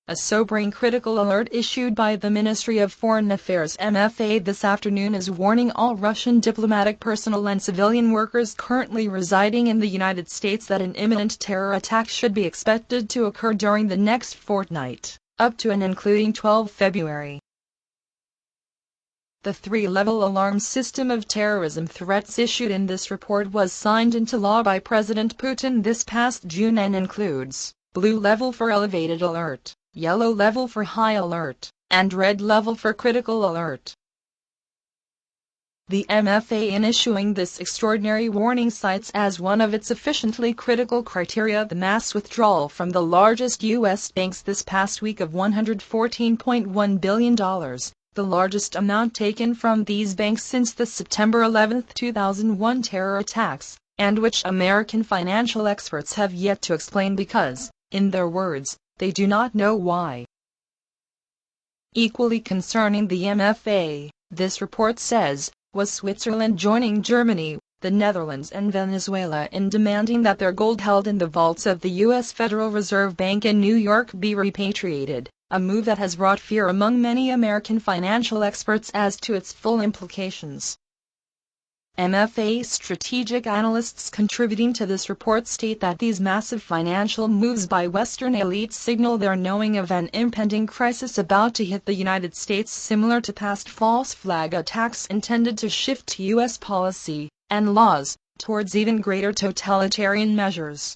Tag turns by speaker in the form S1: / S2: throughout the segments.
S1: A sobering critical alert issued by the Ministry of Foreign Affairs (MFA) this afternoon is warning all Russian diplomatic personnel and civilian workers currently residing in the United States that an imminent terror attack should be expected to occur during the next fortnight, up to and including 12 February. The three-level alarm system of terrorism threats issued in this report was signed into law by President Putin this past June and includes blue level for elevated alert, yellow level for high alert, and red level for critical alert. The MFA, in issuing this extraordinary warning, cites as one of its sufficiently critical criteria the mass withdrawal from the largest U.S. banks this past week of $114.1 billion, the largest amount taken from these banks since the September 11, 2001 terror attacks, and which American financial experts have yet to explain because, in their words, they do not know why. Equally concerning the MFA, this report says, was Switzerland joining Germany, the Netherlands and Venezuela in demanding that their gold held in the vaults of the U.S. Federal Reserve Bank in New York be repatriated, a move that has wrought fear among many American financial experts as to its full implications. MFA strategic analysts contributing to this report state that these massive financial moves by Western elites signal their knowing of an impending crisis about to hit the United States, similar to past false flag attacks intended to shift U.S. policy and laws towards even greater totalitarian measures.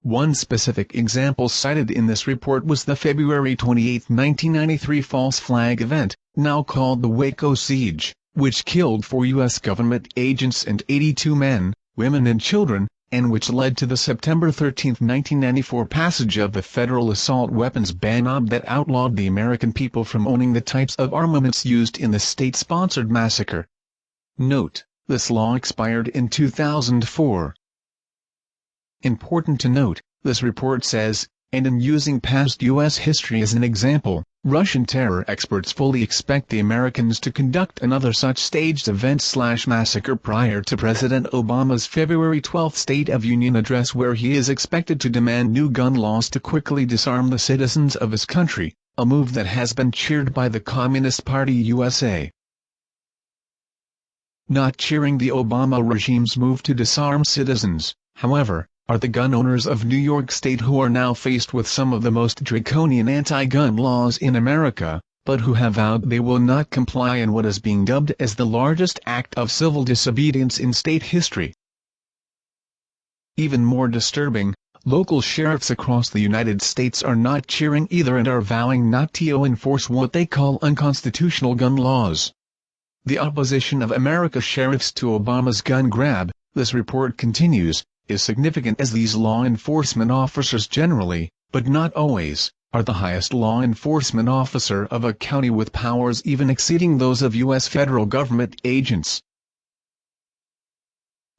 S2: One specific example cited in this report was the February 28, 1993 false flag event, now called the Waco Siege, which killed 4 U.S. government agents and 82 men, women and children, and which led to the September 13, 1994 passage of the federal assault weapons ban that outlawed the American people from owning the types of armaments used in the state-sponsored massacre. Note: this law expired in 2004. Important to note, this report says, and in using past U.S. history as an example, Russian terror experts fully expect the Americans to conduct another such staged event/massacre prior to President Obama's February 12 State of Union address, where he is expected to demand new gun laws to quickly disarm the citizens of his country, a move that has been cheered by the Communist Party USA. Not cheering the Obama regime's move to disarm citizens, however, are the gun owners of New York State, who are now faced with some of the most draconian anti-gun laws in America, but who have vowed they will not comply in what is being dubbed as the largest act of civil disobedience in state history. Even more disturbing, local sheriffs across the United States are not cheering either and are vowing not to enforce what they call unconstitutional gun laws. The opposition of America's sheriffs to Obama's gun grab, this report continues, is significant, as these law enforcement officers generally, but not always, are the highest law enforcement officer of a county, with powers even exceeding those of U.S. federal government agents.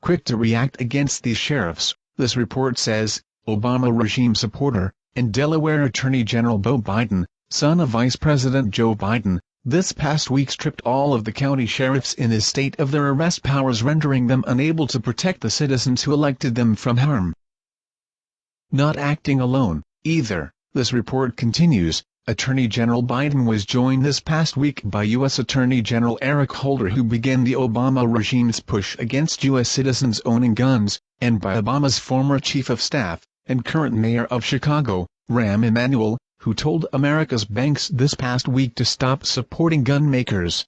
S2: Quick to react against these sheriffs, this report says, Obama regime supporter, and Delaware Attorney General Beau Biden, son of Vice President Joe Biden, this past week stripped all of the county sheriffs in his state of their arrest powers, rendering them unable to protect the citizens who elected them from harm. Not acting alone, either, this report continues, Attorney General Biden was joined this past week by U.S. Attorney General Eric Holder, who began the Obama regime's push against U.S. citizens owning guns, and by Obama's former chief of staff, and current mayor of Chicago, Rahm Emanuel, who told America's banks this past week to stop supporting gun makers.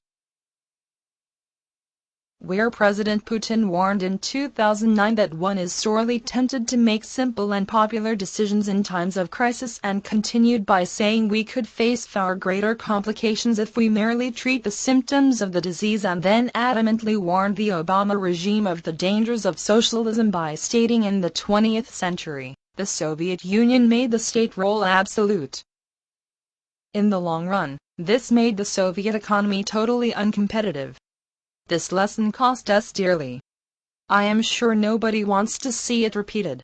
S1: Where President Putin warned in 2009 that one is sorely tempted to make simple and popular decisions in times of crisis, and continued by saying we could face far greater complications if we merely treat the symptoms of the disease, and then adamantly warned the Obama regime of the dangers of socialism by stating in the 20th century, the Soviet Union made the state role absolute. In the long run, this made the Soviet economy totally uncompetitive. This lesson cost us dearly. I am sure nobody wants to see it repeated.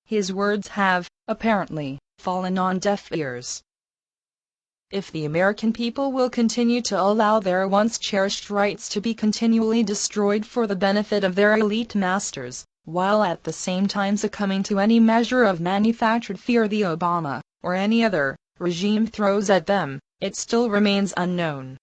S1: His words have, apparently, fallen on deaf ears. If the American people will continue to allow their once cherished rights to be continually destroyed for the benefit of their elite masters, while at the same time succumbing to any measure of manufactured fear, the Obama or any other regime throws at them, it still remains unknown.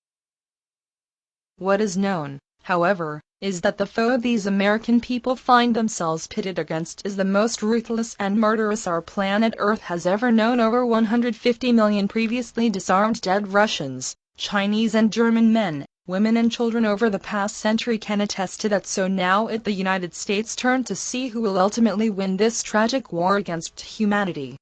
S1: What is known, however, is that the foe these American people find themselves pitted against is the most ruthless and murderous our planet Earth has ever known. Over 150 million previously disarmed dead Russians, Chinese and German men, women and children over the past century can attest to that. So now the United States turn to see who will ultimately win this tragic war against humanity.